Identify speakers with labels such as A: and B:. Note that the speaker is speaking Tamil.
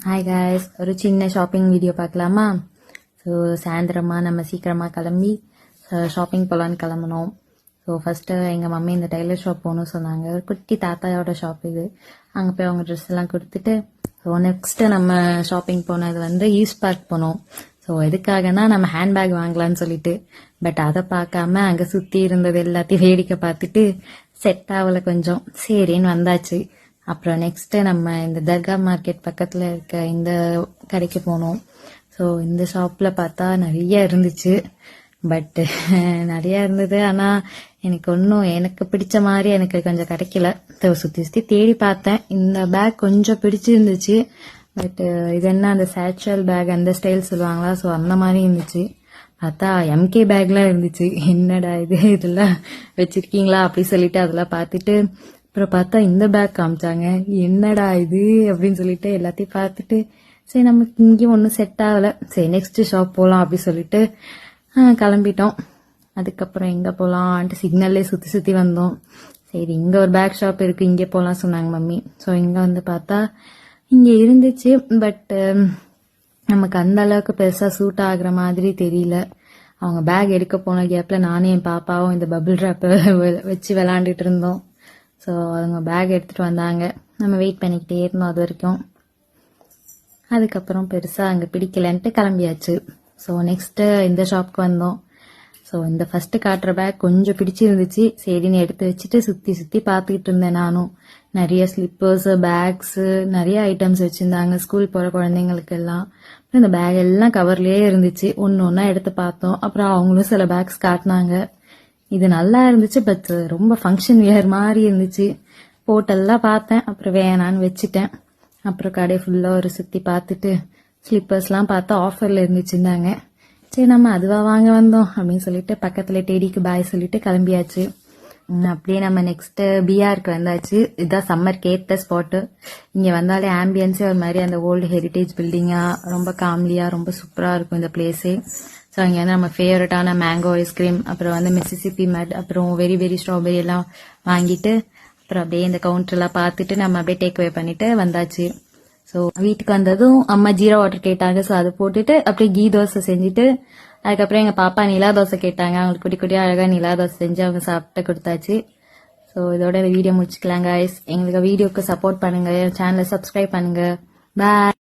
A: ஹாய் காய்ஸ், ஒரு சின்ன ஷாப்பிங் வீடியோ பார்க்கலாமா? ஸோ சாயந்தரமாக நம்ம சீக்கிரமாக கிளம்பி ஷாப்பிங் போகலான்னு கிளம்புனோம். ஸோ ஃபஸ்ட்டு எங்கள் மம்மி இந்த டெய்லர் ஷாப் போகணும்னு சொன்னாங்க. ஒரு குட்டி தாத்தாயோட ஷாப் இது. அங்கே போய் அவங்க ட்ரெஸ் எல்லாம் கொடுத்துட்டு ஸோ நெக்ஸ்ட்டு நம்ம ஷாப்பிங் போனது ஈஸ்ட் பார்க் போனோம். ஸோ எதுக்காகனா நம்ம ஹேண்ட்பேக் வாங்கலான்னு சொல்லிட்டு. பட் அதை பார்க்காம அங்கே சுற்றி இருந்தது எல்லாத்தையும் வேடிக்கை பார்த்துட்டு செட் ஆகலை கொஞ்சம். சரின்னு வந்தாச்சு. அப்புறம் நெக்ஸ்ட்டு நம்ம இந்த தர்கா மார்க்கெட் பக்கத்தில் இருக்க இந்த கடைக்கு போனோம். ஸோ இந்த ஷாப்பில் பார்த்தா நிறைய இருந்துச்சு. பட்டு நிறையா இருந்தது. ஆனால் எனக்கு பிடிச்ச மாதிரி எனக்கு கொஞ்சம் கிடைக்கல. சுற்றி சுற்றி தேடி பார்த்தேன். இந்த பேக் கொஞ்சம் பிடிச்சிருந்துச்சு. பட்டு இது என்ன அந்த சேச்சுவல் பேக் அந்த ஸ்டைல் சொல்லுவாங்களா, ஸோ அந்த மாதிரி இருந்துச்சு. பார்த்தா எம்கே பேக்லாம் இருந்துச்சு. என்னடா இதெல்லாம் வச்சிருக்கீங்களா அப்படி சொல்லிட்டு அதெல்லாம் பார்த்துட்டு அப்புறம் பார்த்தா இந்த பேக் காமிச்சாங்க. என்னடா இது அப்படின்னு சொல்லிட்டு எல்லாத்தையும் பார்த்துட்டு சரி நமக்கு இங்கேயும் ஒன்றும் செட் ஆகலை, சரி நெக்ஸ்ட் ஷாப் போகலாம் அப்படி சொல்லிட்டு கிளம்பிட்டோம். அதுக்கப்புறம் எங்கே போகலான்ட்டு சிக்னல்லே சுற்றி சுற்றி வந்தோம். சரி இங்கே ஒரு பேக் ஷாப் இருக்குது, இங்கே போகலாம் சொன்னாங்க மம்மி. ஸோ இங்கே வந்து பார்த்தா இங்கே இருந்துச்சு. பட் நமக்கு அந்த அளவுக்கு பெருசாக சூட் ஆகுற மாதிரி தெரியல. அவங்க பேக் எடுக்க போன கேப்பில் நானும் என் பாப்பாவும் இந்த பபிள் ட்ராப்பை வச்சு விளாண்டுட்டு இருந்தோம். ஸோ அவங்க பேக் எடுத்துகிட்டு வந்தாங்க. நம்ம வெயிட் பண்ணிக்கிட்டே இருந்தோம் அது வரைக்கும். அதுக்கப்புறம் பெருசாக அங்கே பிடிக்கலன்ட்டு கிளம்பியாச்சு. ஸோ நெக்ஸ்ட்டு இந்த ஷாப்புக்கு வந்தோம். ஸோ இந்த ஃபஸ்ட்டு காட்டுற பேக் கொஞ்சம் பிடிச்சிருந்துச்சு. சரின்னு எடுத்து வச்சுட்டு சுற்றி சுற்றி பார்த்துக்கிட்டு இருந்தேன் நானும். நிறைய ஸ்லிப்பர்ஸு பேக்ஸு நிறைய ஐட்டம்ஸ் வச்சுருந்தாங்க ஸ்கூல் போகிற குழந்தைங்களுக்கு எல்லாம். அப்புறம் இந்த பேக் எல்லாம் கவர்லேயே இருந்துச்சு. ஒன்று ஒன்றா எடுத்து பார்த்தோம். அப்புறம் அவங்களும் சில பேக்ஸ் காட்டினாங்க. இது நல்லா இருந்துச்சு. பட் ரொம்ப ஃபங்க்ஷன் வியர் மாதிரி இருந்துச்சு. போட்டெல்லாம் பார்த்தேன். அப்புறம் வேணான்னு வச்சுட்டேன். அப்புறம் கடை ஃபுல்லாக ஒரு சுற்றி பார்த்துட்டு ஸ்லிப்பர்ஸ்லாம் பார்த்தா ஆஃபரில் இருந்துச்சுருந்தாங்க. சரி நம்ம அதுவாக வாங்க வந்தோம் அப்படின்னு சொல்லிட்டு பக்கத்தில் டேடிக்கு பாய் சொல்லிட்டு கிளம்பியாச்சு. அப்படியே நம்ம நெக்ஸ்ட்டு பிஆருக்கு வந்தாச்சு. இதுதான் சம்மருக்கு ஏற்ற ஸ்பாட்டு. இங்கே வந்தாலே ஆம்பியன்ஸே ஒரு மாதிரி அந்த ஓல்டு ஹெரிட்டேஜ் பில்டிங்காக ரொம்ப காம்லியாக ரொம்ப சூப்பராக இருக்கும் இந்த பிளேஸே. ஸோ அங்கே வந்து நம்ம ஃபேவரட்டான மேங்கோ ஐஸ்கிரீம், அப்புறம் வந்து மிசிசிப்பி மேட், அப்புறம் வெரி வெரி ஸ்ட்ராபெரி எல்லாம் வாங்கிட்டு அப்புறம் அப்படியே இந்த கவுண்டர்லாம் பார்த்துட்டு நம்ம அப்படியே டேக் அவே பண்ணிட்டு வந்தாச்சு. ஸோ வீட்டுக்கு வந்ததும் அம்மா ஜீரா வாட்டர் கேட்டாங்க. ஸோ அதை போட்டுட்டு அப்படியே கீ தோசை செஞ்சுட்டு அதுக்கப்புறம் எங்கள் பாப்பா நிலா தோசை கேட்டாங்க. அவங்களுக்கு குட்டி குட்டியாக அழகாக நிலா தோசை செஞ்சு அவங்க சாப்பிட்டு கொடுத்தாச்சு. ஸோ இதோட இந்த வீடியோ முடிச்சுக்கலாம் கைஸ். எங்களுக்கு வீடியோக்கு சப்போர்ட் பண்ணுங்கள், சேனலை சப்ஸ்கிரைப் பண்ணுங்கள். பாய்.